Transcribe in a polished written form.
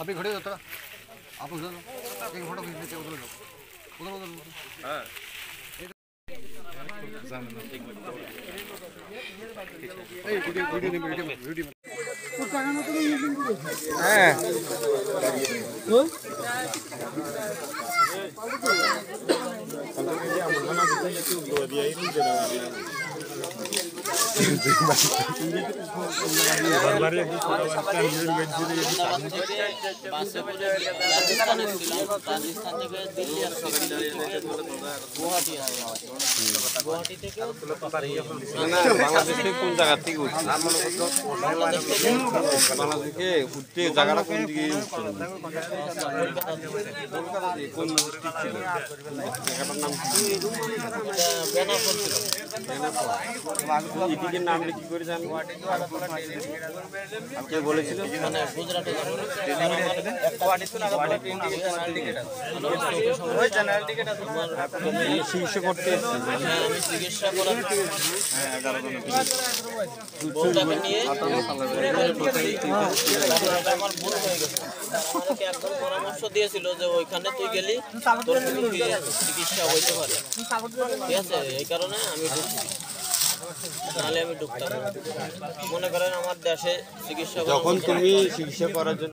आप ही खड़े हो थोड़ा, आप उधर एक फोटो खींच लेते उधर उधर उधर हाँ वीडियो বাংলাদেশে কোন জায়গা থেকে উঠছে বাংলাদেশে উঠতে জায়গাটা কোন দিকে কোন ডিস্ট্রিক্ট ছিল জায়গাটার নাম এদিকের নামটা কি করে জানবো কে বলেছিল চিকিৎসা করতে আমি চিকিৎসা করার বউটাকে নিয়ে আমার ভুল হয়ে গেছে। আমাকে একবার পরামর্শ দিয়েছিল যে ওইখানে তুই গেলি তোর চিকিৎসা হইতে পারে, ঠিক আছে? এই কারণে আমি ঢুকছি, নাহলে আমি ঢুকতাম। মনে করেন আমার দেশে চিকিৎসা যখন তুমি চিকিৎসা করার জন্য